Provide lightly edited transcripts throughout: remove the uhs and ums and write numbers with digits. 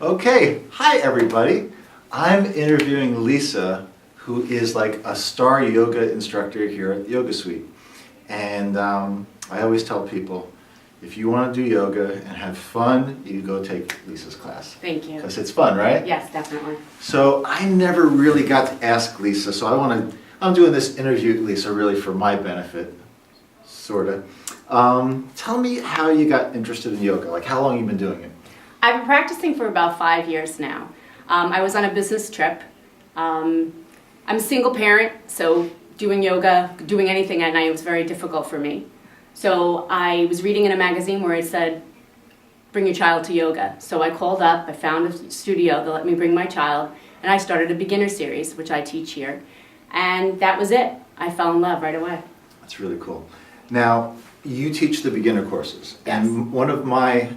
Okay, hi everybody. I'm interviewing Lisa, who is like a star yoga instructor here at the Yoga Suite. And I always tell people, if you want to do yoga and have fun, you go take Lisa's class. Thank you. Because it's fun, right? Yes, definitely. So I never really got to ask Lisa, so I'm doing this interview, Lisa, really for my benefit, sort of. Tell me how you got interested in yoga, like how long you've been doing it. I've been practicing for about 5 years now. I was on a business trip. I'm a single parent, so doing yoga, doing anything at night was very difficult for me. So I was reading in a magazine where it said, bring your child to yoga. So I called up, I found a studio that let me bring my child, and I started a beginner series, which I teach here. And that was it. I fell in love right away. That's really cool. Now, you teach the beginner courses. Yes. And one of my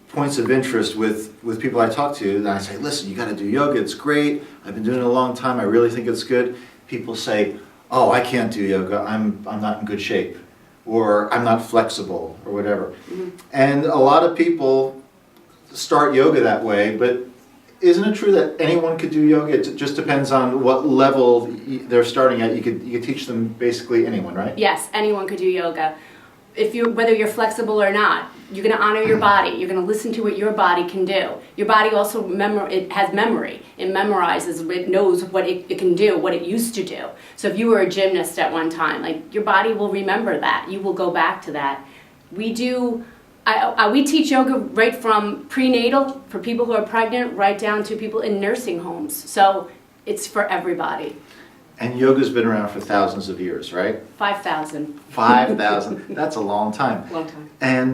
points of interest with people I talk to, and I say, listen, you got to do yoga, it's great, I've been doing it a long time, I really think it's good. People say, oh, I can't do yoga, I'm not in good shape, or I'm not flexible, or whatever. Mm-hmm. And a lot of people start yoga that way, but isn't it true that anyone could do yoga? It just depends on what level they're starting at. You could teach them basically anyone, right? Yes, anyone could do yoga. Whether you're flexible or not, you're going to honor your body. You're going to listen to what your body can do. Your body also it has memory. It memorizes. It knows what it can do, what it used to do. So if you were a gymnast at one time, like your body will remember that. You will go back to that. We teach yoga right from prenatal for people who are pregnant, right down to people in nursing homes. So it's for everybody. And yoga's been around for thousands of years, right? 5,000. 5,000. That's a long time. Long time. And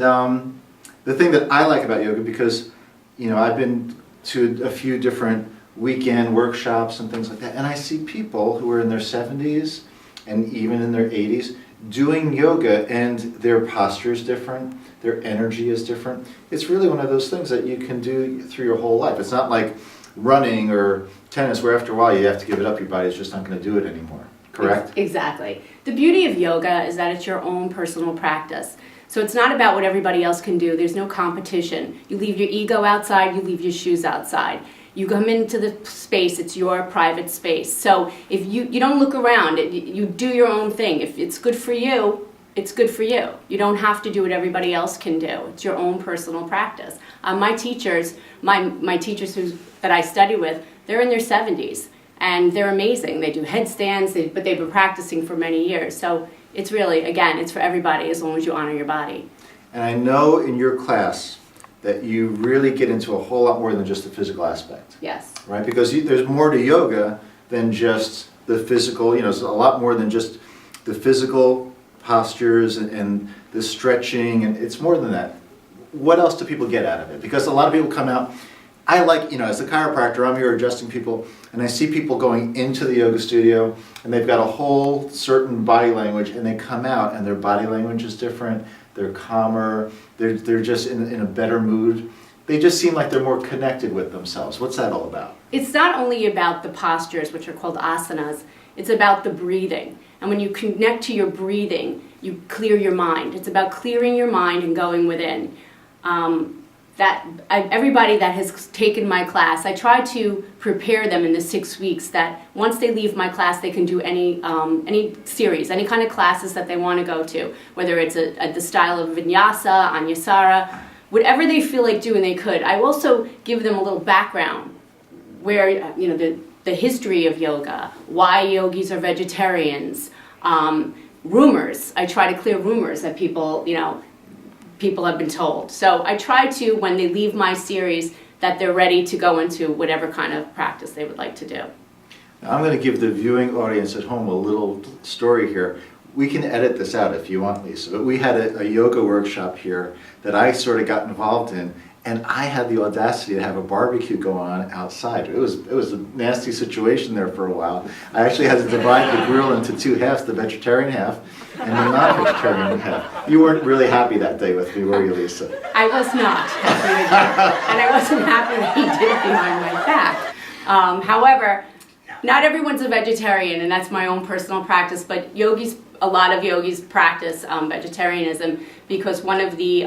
the thing that I like about yoga, because I've been to a few different weekend workshops and things like that, and I see people who are in their 70s and even in their 80s doing yoga, and their posture is different, their energy is different. It's really one of those things that you can do through your whole life. It's not like running or tennis where after a while you have to give it up, your body's just not going to do it anymore, correct? Exactly. The beauty of yoga is that it's your own personal practice. So it's not about what everybody else can do. There's no competition. You leave your ego outside, you leave your shoes outside. You come into the space, it's your private space. So if you don't look around, you do your own thing. If it's good for you, it's good for you. You don't have to do what everybody else can do. It's your own personal practice. My teachers, my teachers that I study with, they're in their 70s, and they're amazing. They do headstands, but they've been practicing for many years. So it's really, again, it's for everybody as long as you honor your body. And I know in your class that you really get into a whole lot more than just the physical aspect. Yes. Right? Because there's more to yoga than just the physical, it's a lot more than just the physical postures and the stretching, and it's more than that. What else do people get out of it? Because a lot of people come out, I like, as a chiropractor, I'm here adjusting people, and I see people going into the yoga studio, and they've got a whole certain body language, and they come out, and their body language is different, they're calmer, they're just in a better mood. They just seem like they're more connected with themselves. What's that all about? It's not only about the postures, which are called asanas, it's about the breathing. And when you connect to your breathing, you clear your mind. It's about clearing your mind and going within. Everybody that has taken my class, I try to prepare them in the 6 weeks that once they leave my class, they can do any series, any kind of classes that they want to go to, whether it's the style of vinyasa, anyasara, whatever they feel like doing, they could. I also give them a little background where, the history of yoga, why yogis are vegetarians, rumors. I try to clear rumors that people have been told. So I try to, when they leave my series, that they're ready to go into whatever kind of practice they would like to do. Now, I'm going to give the viewing audience at home a little story here. We can edit this out if you want, Lisa, but we had a yoga workshop here that I sort of got involved in, and I had the audacity to have a barbecue going on outside. It was a nasty situation there for a while. I actually had to divide the grill into two halves, the vegetarian half and the non-vegetarian half. You weren't really happy that day with me, were you, Lisa? I was not happy with you, and I wasn't happy that he did it behind my back. However, Not everyone's a vegetarian, and that's my own personal practice, but a lot of yogis practice vegetarianism because one of the,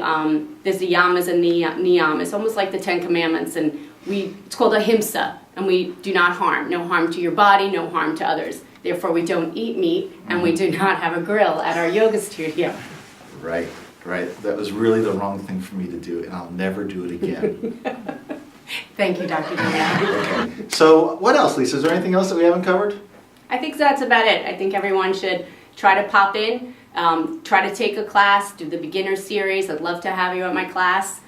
there's the yamas and the niyamas, almost like the Ten Commandments, and it's called ahimsa, and we do not harm. No harm to your body, no harm to others. Therefore, we don't eat meat, and we do not have a grill at our yoga studio. Right, right. That was really the wrong thing for me to do, and I'll never do it again. Thank you, Dr. Danielle. Okay. So what else, Lisa? Is there anything else that we haven't covered? I think that's about it. I think everyone should try to pop in, try to take a class, do the beginner series. I'd love to have you at my class.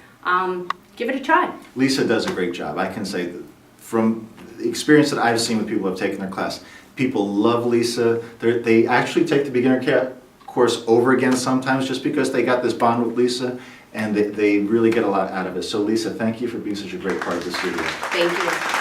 Give it a try. Lisa does a great job. I can say that from the experience that I've seen with people who have taken their class, people love Lisa. They actually take the beginner course over again sometimes just because they got this bond with Lisa, and they really get a lot out of it. So Lisa, thank you for being such a great part of the studio. Thank you.